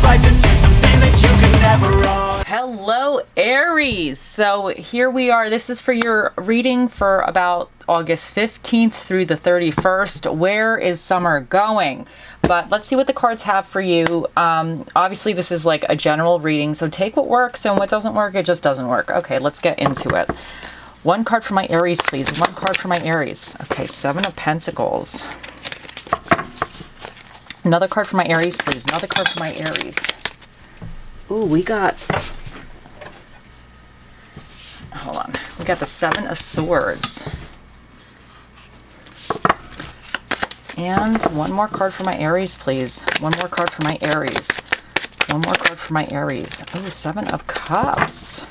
life into something that you can never own. Hello, Aries. So here we are. This is for your reading for about August 15th through the 31st. Where is summer going? But let's see what the cards have for you. Obviously, this is like a general reading, so take what works, and what doesn't work, it just doesn't work. Okay, let's get into it. One card for my Aries, please. One card for my Aries. Okay, Seven of Pentacles. Another card for my Aries, please. Another card for my Aries. Ooh, we got... Hold on. We got the Seven of Swords. And one more card for my Aries, please. One more card for my Aries. One more card for my Aries. Oh, Seven of Cups.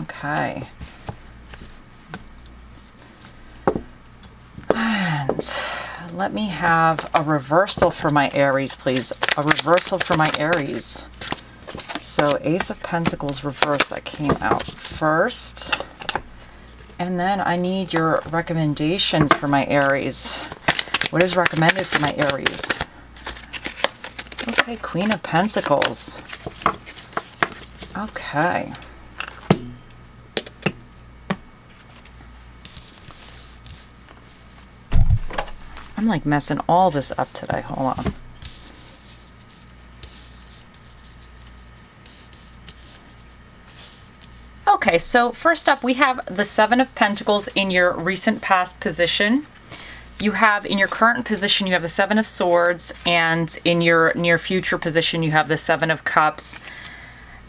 Okay. And let me have a reversal for my Aries, please. A reversal for my Aries. So Ace of Pentacles reversed, that came out first. And then I need your recommendations for my Aries. What is recommended for my Aries? Okay, Queen of Pentacles. Okay. I'm like messing all this up today. Hold on. Okay, so first up we have the Seven of Pentacles in your recent past position. You have in your current position, you have the Seven of Swords, and in your near future position, you have the Seven of Cups.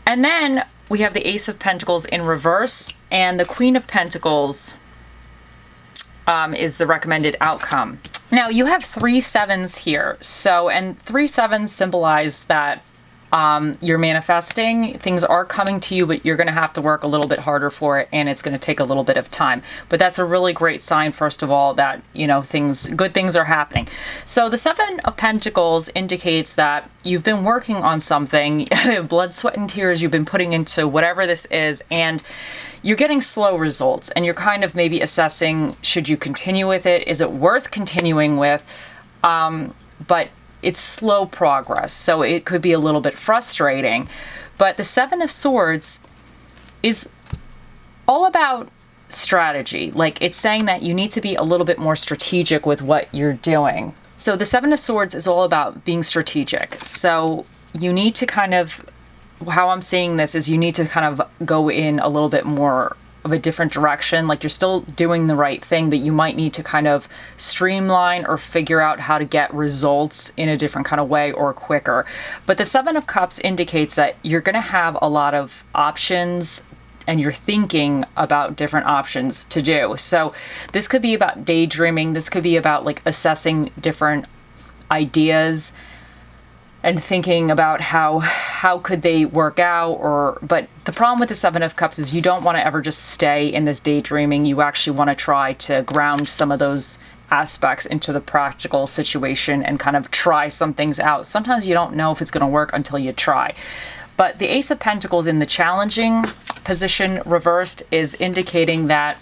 And then we have the Ace of Pentacles in reverse, and the Queen of Pentacles is the recommended outcome. Now you have 3 sevens here. So, and 3 sevens symbolize that you're manifesting. Things are coming to you, but you're going to have to work a little bit harder for it, and it's going to take a little bit of time. But that's a really great sign, first of all, that, you know, good things are happening. So the Seven of Pentacles indicates that you've been working on something, blood, sweat, and tears you've been putting into whatever this is, and you're getting slow results, and you're kind of maybe assessing, should you continue with it? Is it worth continuing with? But it's slow progress, so it could be a little bit frustrating. But the Seven of Swords is all about strategy. Like, it's saying that you need to be a little bit more strategic with what you're doing. So the Seven of Swords is all about being strategic. So you need to kind of, how I'm seeing this is you need to kind of go in a little bit more of a different direction. Like, you're still doing the right thing, but you might need to kind of streamline or figure out how to get results in a different kind of way or quicker. But the Seven of Cups indicates that you're going to have a lot of options, and you're thinking about different options to do. So this could be about daydreaming. This could be about like assessing different ideas and thinking about how could they work out, but the problem with the Seven of Cups is you don't want to ever just stay in this daydreaming. You actually want to try to ground some of those aspects into the practical situation and kind of try some things out. Sometimes you don't know if it's going to work until you try. But the Ace of Pentacles in the challenging position reversed is indicating that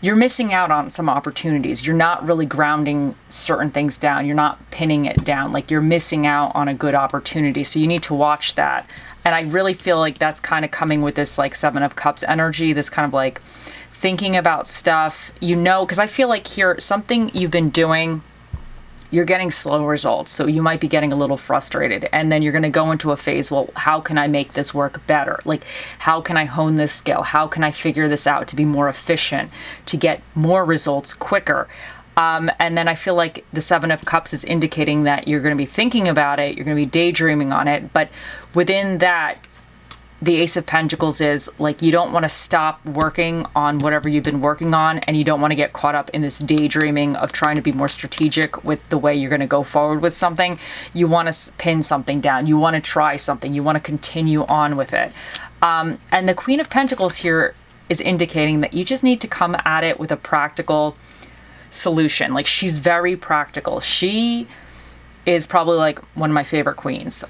you're missing out on some opportunities. You're not really grounding certain things down. You're not pinning it down. Like, you're missing out on a good opportunity. So you need to watch that. And I really feel like that's kind of coming with this like Seven of Cups energy, this kind of like thinking about stuff, you know, because I feel like here, something you've been doing, you're getting slow results. So you might be getting a little frustrated, and then you're going to go into a phase, well, how can I make this work better? Like, how can I hone this skill? How can I figure this out to be more efficient, to get more results quicker? And then I feel like the Seven of Cups is indicating that you're going to be thinking about it, you're going to be daydreaming on it, but within that, the Ace of Pentacles is like, you don't want to stop working on whatever you've been working on, and you don't want to get caught up in this daydreaming of trying to be more strategic with the way you're going to go forward with something. You want to pin something down. You want to try something. You want to continue on with it. And the Queen of Pentacles here is indicating that you just need to come at it with a practical solution. Like, she's very practical. She is probably like one of my favorite queens.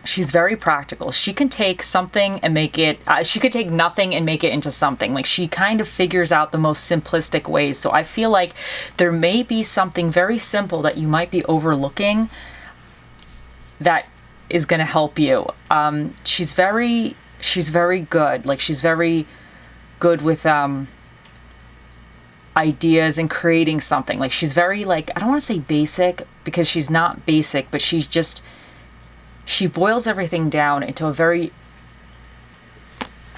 She's very practical. She can take something and make it, she could take nothing and make it into something. Like, she kind of figures out the most simplistic ways. So I feel like there may be something very simple that you might be overlooking that is going to help you. She's very good. Like, she's very good with ideas and creating something. Like, she's very, like, I don't want to say basic, because she's not basic, but she boils everything down into a very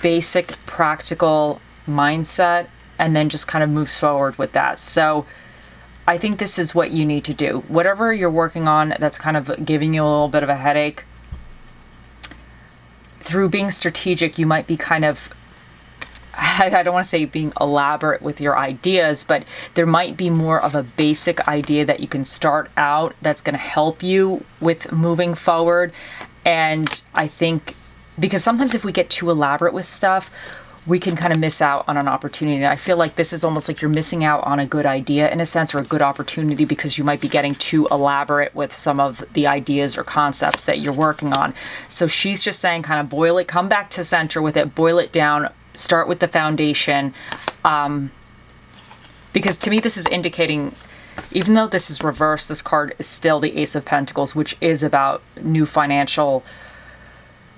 basic, practical mindset, and then just kind of moves forward with that. So I think this is what you need to do. Whatever you're working on that's kind of giving you a little bit of a headache, through being strategic, you might be kind of, I don't want to say being elaborate with your ideas, but there might be more of a basic idea that you can start out that's going to help you with moving forward. And I think, because sometimes if we get too elaborate with stuff, we can kind of miss out on an opportunity. And I feel like this is almost like you're missing out on a good idea in a sense, or a good opportunity, because you might be getting too elaborate with some of the ideas or concepts that you're working on. So she's just saying, kind of boil it, come back to center with it, boil it down, start with the foundation. Because to me, this is indicating, even though this is reversed, this card is still the Ace of Pentacles, which is about new financial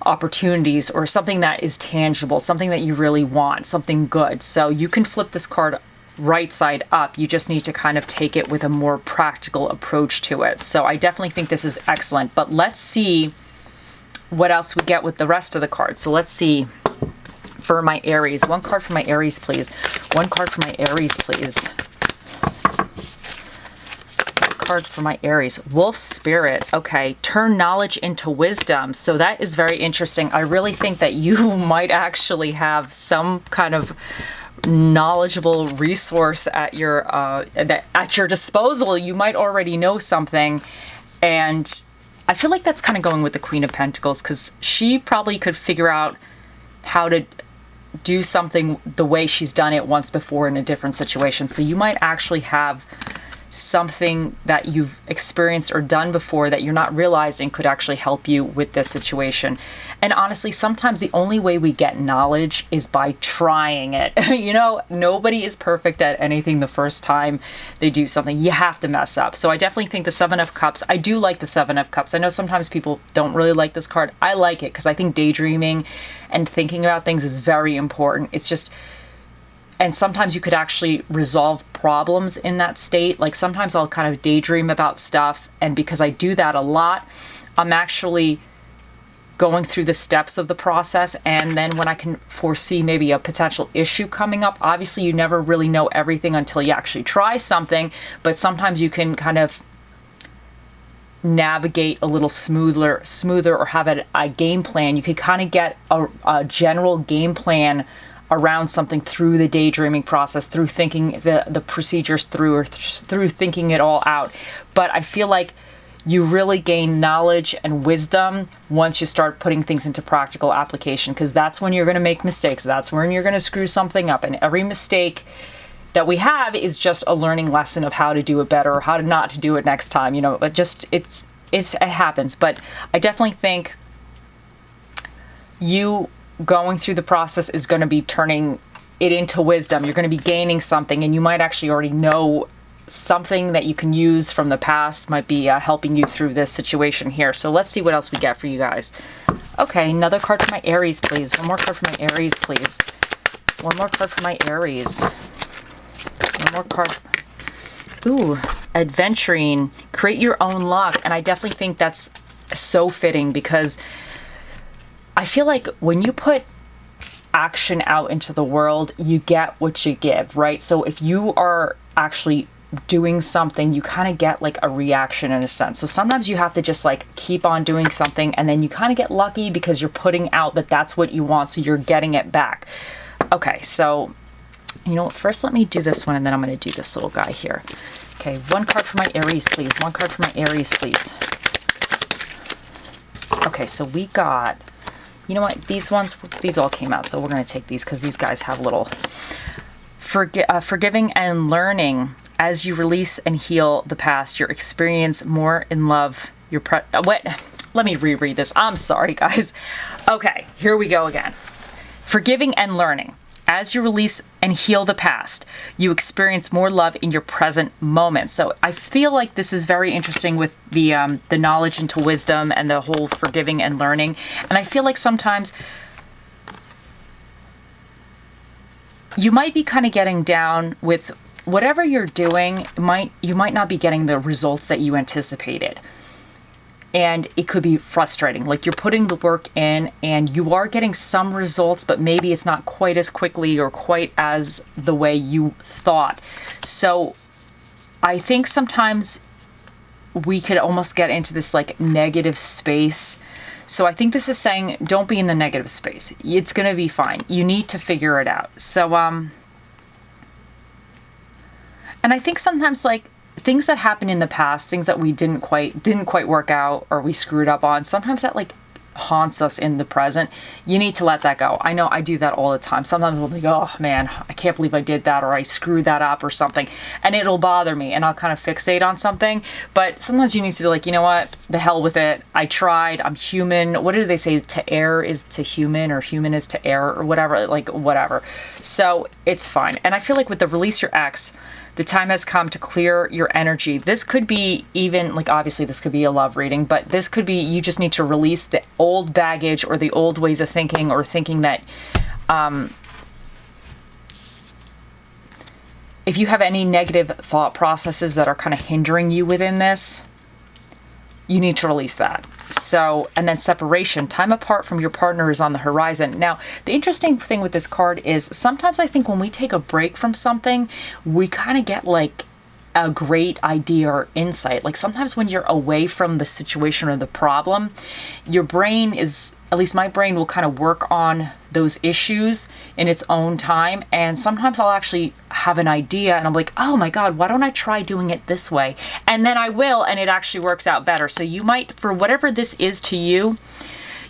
opportunities, or something that is tangible, something that you really want, something good. So you can flip this card right side up. You just need to kind of take it with a more practical approach to it. So I definitely think this is excellent. But let's see what else we get with the rest of the cards. So let's see for my Aries. One card for my Aries, please. One card for my Aries, please. Card for my Aries. Wolf Spirit. Okay. Turn knowledge into wisdom. So that is very interesting. I really think that you might actually have some kind of knowledgeable resource at your disposal. You might already know something, and I feel like that's kind of going with the Queen of Pentacles, because she probably could figure out how to do something the way she's done it once before in a different situation. So you might actually have something that you've experienced or done before that you're not realizing could actually help you with this situation. And honestly, sometimes the only way we get knowledge is by trying it. You know, nobody is perfect at anything the first time they do something. You have to mess up. So I definitely think the Seven of Cups, I do like the Seven of Cups. I know sometimes people don't really like this card. I like it because I think daydreaming and thinking about things is very important. It's just, and sometimes you could actually resolve problems in that state. Like, sometimes I'll kind of daydream about stuff, and because I do that a lot, I'm actually going through the steps of the process. And then when I can foresee maybe a potential issue coming up, obviously you never really know everything until you actually try something, but sometimes you can kind of navigate a little smoother, or have a game plan. You could kind of get a general game plan around something through the daydreaming process, through thinking the procedures through, or through thinking it all out. But I feel like you really gain knowledge and wisdom once you start putting things into practical application, because that's when you're going to make mistakes. That's when you're going to screw something up. And every mistake that we have is just a learning lesson of how to do it better, or how to not to do it next time. You know, it happens. But I definitely think you going through the process is going to be turning it into wisdom. You're going to be gaining something, and you might actually already know something that you can use from the past, might be helping you through this situation here. So let's see what else we get for you guys. Okay, another card for my Aries, please. One more card for my Aries, please. One more card for my Aries. One more card. Ooh, adventuring. Create your own luck. And I definitely think that's so fitting, because I feel like when you put action out into the world, you get what you give, right? So if you are actually doing something, you kind of get like a reaction in a sense. So sometimes you have to just like keep on doing something, and then you kind of get lucky because you're putting out that that's what you want, so you're getting it back. Okay, so you know what? First, let me do this one, and then I'm going to do this little guy here. Okay, one card for my Aries, please. One card for my Aries, please. Okay, so we got, you know what? These all came out, so we're going to take these because these guys have little forgiving and learning. As you release and heal the past, your experience more in love. Let me reread this. I'm sorry, guys. Okay, here we go again. Forgiving and learning. as you release and heal the past, you experience more love in your present moment. So I feel like this is very interesting with the knowledge into wisdom and the whole forgiving and learning. And I feel like sometimes you might be kind of getting down with whatever you're doing. You might not be getting the results that you anticipated. And it could be frustrating. Like you're putting the work in and you are getting some results, but maybe it's not quite as quickly or quite as the way you thought. So I think sometimes we could almost get into this like negative space. So I think this is saying don't be in the negative space. It's going to be fine. You need to figure it out. So, and I think sometimes like things that happened in the past, things that we didn't quite work out or we screwed up on, sometimes that like haunts us in the present. You need to let that go. I know I do that all the time. Sometimes I'll be like, oh man, I can't believe I did that, or I screwed that up or something, and it'll bother me and I'll kind of fixate on something. But sometimes you need to be like, you know what, the hell with it. I tried. I'm human. What do they say? To err is to human, or human is to err, or whatever, like whatever. So it's fine. And I feel like with the release your ex, the time has come to clear your energy. This could be even, like obviously this could be a love reading, but this could be you just need to release the old baggage or the old ways of thinking, or thinking that if you have any negative thought processes that are kind of hindering you within this, you need to release that. So, and then separation, time apart from your partner is on the horizon. Now, the interesting thing with this card is sometimes I think when we take a break from something, we kind of get like a great idea or insight. Like sometimes when you're away from the situation or the problem, your brain is, at least my brain will kind of work on those issues in its own time. And sometimes I'll actually have an idea and I'm like, oh my God, why don't I try doing it this way? And then I will, and it actually works out better. So you might, for whatever this is to you,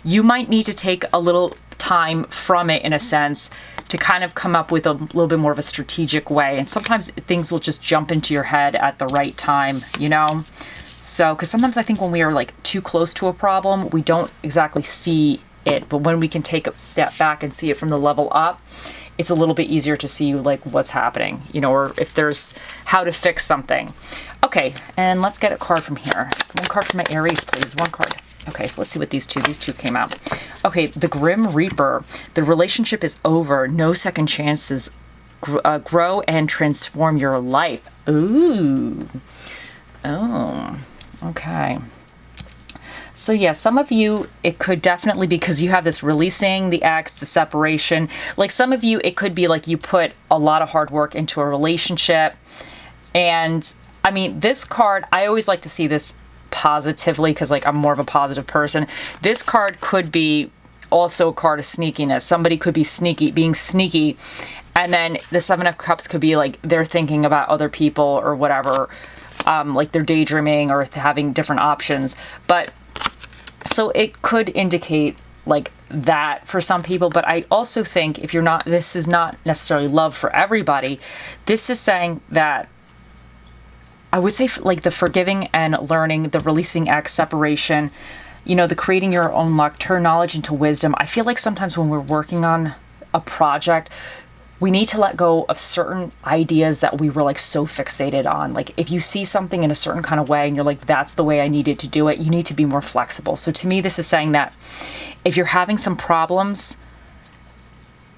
you might need to take a little time from it in a sense to kind of come up with a little bit more of a strategic way. And sometimes things will just jump into your head at the right time, you know? So, because sometimes I think when we are like too close to a problem, we don't exactly see it. But when we can take a step back and see it from the level up, it's a little bit easier to see like what's happening, you know, or if there's how to fix something. Okay, and let's get a card from here. One card from my Aries, please. One card. Okay, so let's see what these two came out. Okay, the Grim Reaper. The relationship is over. No second chances. Grow and transform your life. Ooh. Oh, okay. So yeah, some of you, it could definitely be because you have this releasing the ex, the separation. Like some of you, it could be like you put a lot of hard work into a relationship. And I mean, this card, I always like to see this positively because like I'm more of a positive person. This card could be also a card of sneakiness. Somebody could be being sneaky. And then the Seven of Cups could be like they're thinking about other people or whatever. Like they're daydreaming or having different options. But so it could indicate like that for some people. But I also think if you're not, this is not necessarily love for everybody. This is saying that I would say like the forgiving and learning, the releasing ex, separation, you know, the creating your own luck, turn knowledge into wisdom. I feel like sometimes when we're working on a project, we need to let go of certain ideas that we were like so fixated on. Like if you see something in a certain kind of way and you're like, that's the way I needed to do it, you need to be more flexible. So to me, this is saying that if you're having some problems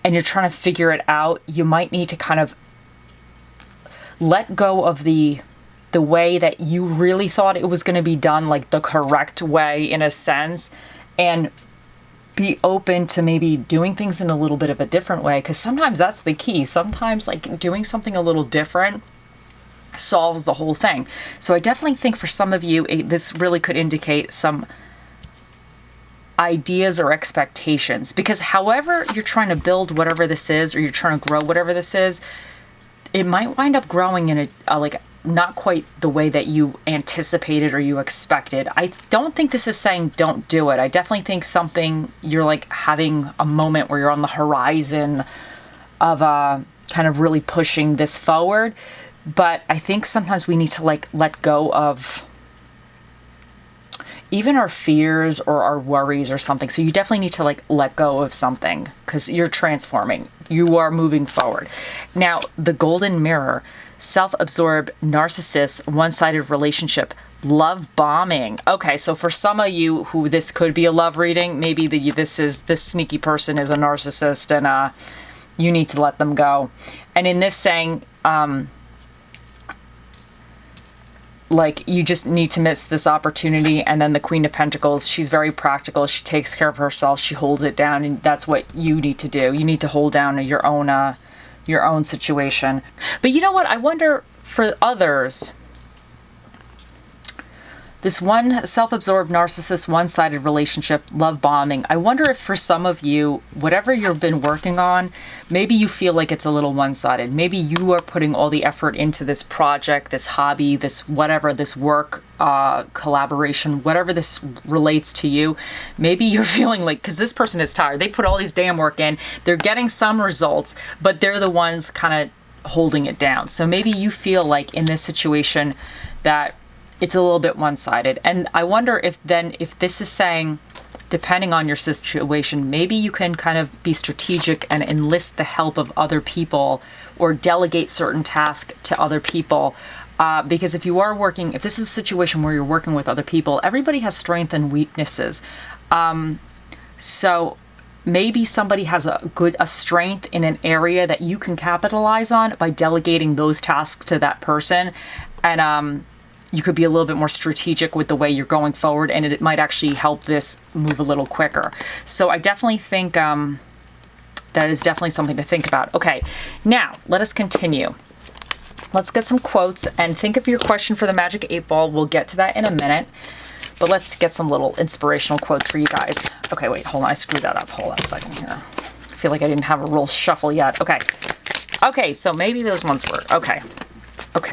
and you're trying to figure it out, you might need to kind of let go of the way that you really thought it was going to be done, like the correct way in a sense, and be open to maybe doing things in a little bit of a different way. Because sometimes that's the key. Sometimes like doing something a little different solves the whole thing. So I definitely think for some of you, this really could indicate some ideas or expectations. Because however you're trying to build whatever this is, or you're trying to grow whatever this is, it might wind up growing in a like not quite the way that you anticipated or you expected. I don't think this is saying don't do it. I definitely think something, you're like having a moment where you're on the horizon of kind of really pushing this forward. But I think sometimes we need to like let go of, even our fears or our worries or something. So you definitely need to like let go of something because you're transforming. You are moving forward. Now, the golden mirror, self-absorbed, narcissist, one-sided relationship, love bombing. Okay, so for some of you who this could be a love reading, maybe this sneaky person is a narcissist and you need to let them go. And in this saying, like you just need to miss this opportunity. And then the Queen of Pentacles, she's very practical. She takes care of herself. She holds it down, and that's what you need to do. You need to hold down your own situation. But you know what? I wonder for others, this one self-absorbed narcissist, one-sided relationship, love bombing. I wonder if for some of you, whatever you've been working on, maybe you feel like it's a little one-sided. Maybe you are putting all the effort into this project, this hobby, this whatever, this work, collaboration, whatever this relates to you. Maybe you're feeling like, because this person is tired. They put all these damn work in. They're getting some results, but they're the ones kind of holding it down. So maybe you feel like in this situation that it's a little bit one-sided. And I wonder if this is saying, depending on your situation, maybe you can kind of be strategic and enlist the help of other people or delegate certain tasks to other people. Because if this is a situation where you're working with other people, everybody has strengths and weaknesses. So maybe somebody has a strength in an area that you can capitalize on by delegating those tasks to that person. And, you could be a little bit more strategic with the way you're going forward, and it might actually help this move a little quicker. So I definitely think that is definitely something to think about. Okay, now let us continue. Let's get some quotes and think of your question for the Magic 8 Ball. We'll get to that in a minute, but let's get some little inspirational quotes for you guys. Okay, wait, hold on. I screwed that up. Hold on a second here. I feel like I didn't have a roll shuffle yet. Okay, so maybe those ones were. Okay,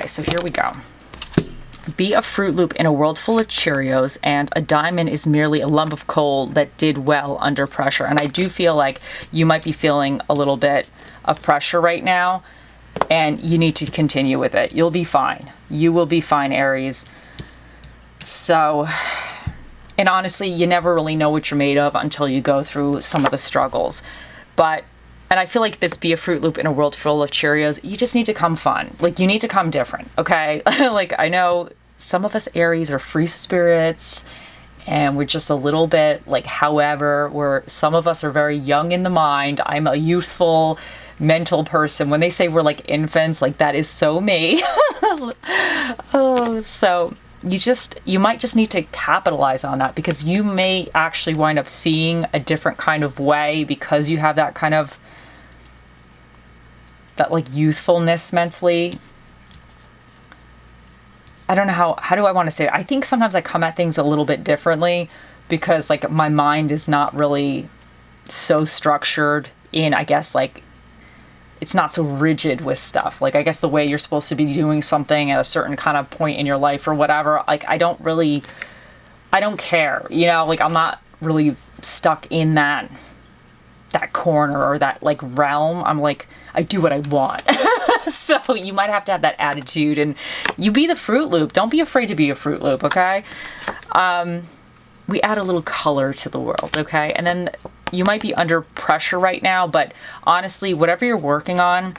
so here we go. Be a Fruit Loop in a world full of Cheerios, and a diamond is merely a lump of coal that did well under pressure. And I do feel like you might be feeling a little bit of pressure right now, and you need to continue with it. You'll be fine. You will be fine, Aries. So, and honestly, you never really know what you're made of until you go through some of the struggles. And I feel like this Be a Fruit Loop in a world full of Cheerios, you just need to come fun. Like, you need to come different, okay? Like, I know some of us Aries are free spirits, and we're just a little bit, like, however, some of us are very young in the mind. I'm a youthful, mental person. When they say we're like infants, like, that is so me. So you might just need to capitalize on that, because you may actually wind up seeing a different kind of way because you have that kind of like youthfulness mentally. I don't know how do I want to say it? I think sometimes I come at things a little bit differently because like my mind is not really so structured in, I guess, like it's not so rigid with stuff. Like, I guess the way you're supposed to be doing something at a certain kind of point in your life or whatever, like I don't care, you know, like I'm not really stuck in that corner or that like realm. I'm like, I do what I want. So you might have to have that attitude, and you be the Fruit Loop. Don't be afraid to be a Fruit Loop, okay? We add a little color to the world, okay? And then you might be under pressure right now, but honestly, whatever you're working on,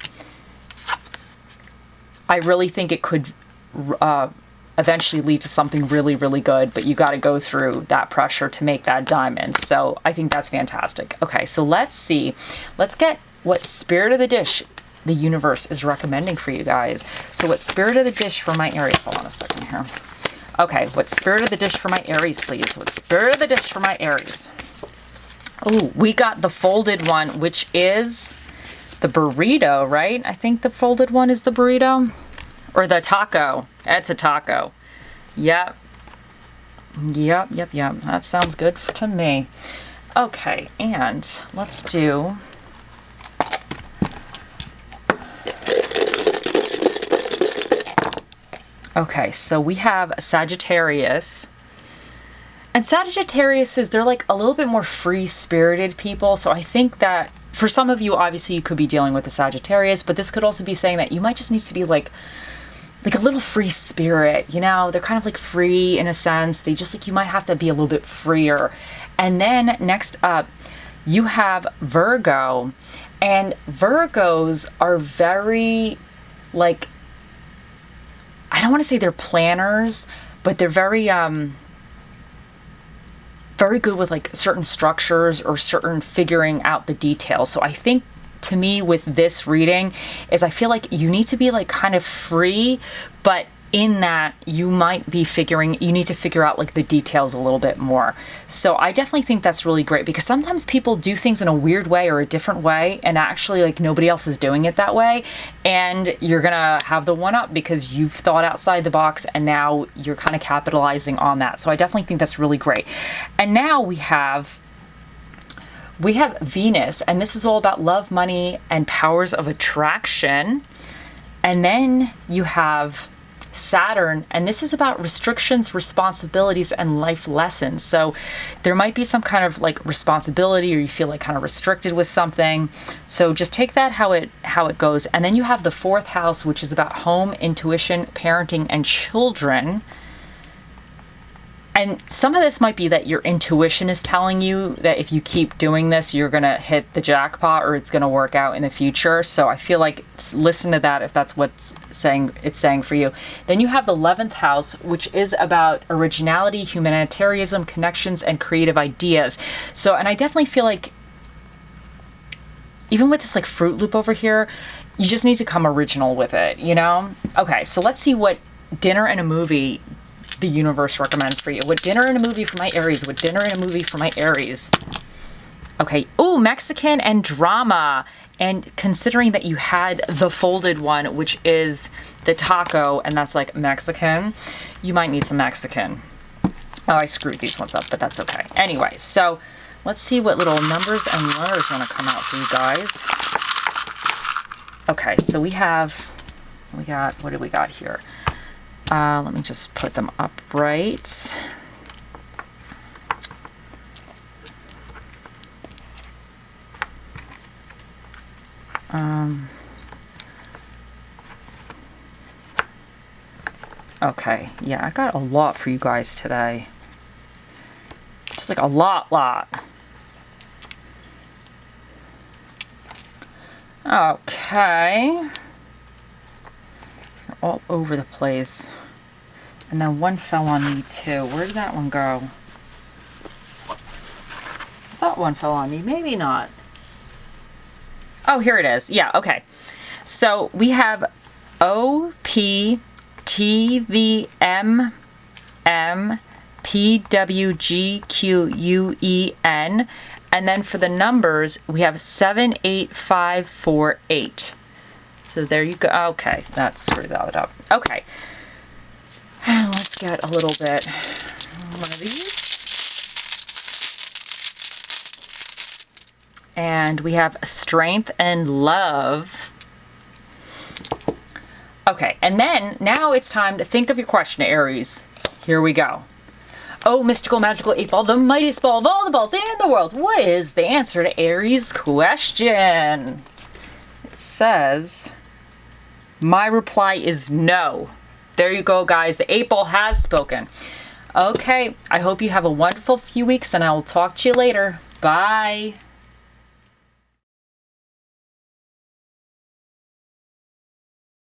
I really think it could eventually lead to something really, really good, but you got to go through that pressure to make that diamond. So I think that's fantastic. Okay, so let's see. Let's get what Spirit of the Dish the universe is recommending for you guys. So what Spirit of the Dish for my Aries? Hold on a second here. Okay, what Spirit of the Dish for my Aries, please? What Spirit of the Dish for my Aries? Oh, we got the folded one, which is the burrito, right? I think the folded one is the burrito. Or the taco. It's a taco. Yep. That sounds good to me. Okay, and let's do... Okay, so we have Sagittarius. And Sagittarius they're like a little bit more free-spirited people. So I think that for some of you, obviously you could be dealing with the Sagittarius, but this could also be saying that you might just need to be like like a little free spirit, you know? They're kind of like free in a sense. They just like, you might have to be a little bit freer. And then next up, you have Virgo. And Virgos are very, like, I don't want to say they're planners, but they're very, very good with like certain structures or certain figuring out the details. So I think to me with this reading is I feel like you need to be like kind of free, but in that you might be you need to figure out like the details a little bit more. So I definitely think that's really great, because sometimes people do things in a weird way or a different way, and actually like nobody else is doing it that way. And you're gonna have the one up because you've thought outside the box, and now you're kind of capitalizing on that. So I definitely think that's really great. And now we have Venus, and this is all about love, money, and powers of attraction. And then you have Saturn, and this is about restrictions, responsibilities, and life lessons. So there might be some kind of like responsibility, or you feel like kind of restricted with something. So just take that how it goes. And then you have the 4th house, which is about home, intuition, parenting, and children. And some of this might be that your intuition is telling you that if you keep doing this, you're going to hit the jackpot, or it's going to work out in the future. So I feel like listen to that if that's what's it's saying for you. Then you have the 11th house, which is about originality, humanitarianism, connections, and creative ideas. So, and I definitely feel like even with this like Fruit Loop over here, you just need to come original with it, you know? Okay, so let's see what dinner and a movie the universe recommends for you. What dinner and a movie for my Aries? What dinner and a movie for my Aries? Okay. Ooh, Mexican and drama. And considering that you had the folded one, which is the taco, and that's like Mexican, you might need some Mexican. Oh, I screwed these ones up, but that's okay. Anyway, so let's see what little numbers and letters want to come out for you guys. Okay, so what do we got here? Let me just put them upright. Okay, yeah, I got a lot for you guys today. Just like a lot. Okay. They're all over the place. And then one fell on me too. Where did that one go? I thought one fell on me. Maybe not. Oh, here it is. Yeah, okay. So we have OPTVMMPWGQUEN. And then for the numbers, we have 78548. So there you go. Okay, that screwed that up. Okay. And let's get a little bit one of these. And we have strength and love. Okay, and then now it's time to think of your question, Aries. Here we go. Oh, mystical, magical 8-ball, the mightiest ball of all the balls in the world. What is the answer to Aries' question? It says, my reply is no. There you go, guys. The 8-ball has spoken. Okay, I hope you have a wonderful few weeks, and I will talk to you later. Bye.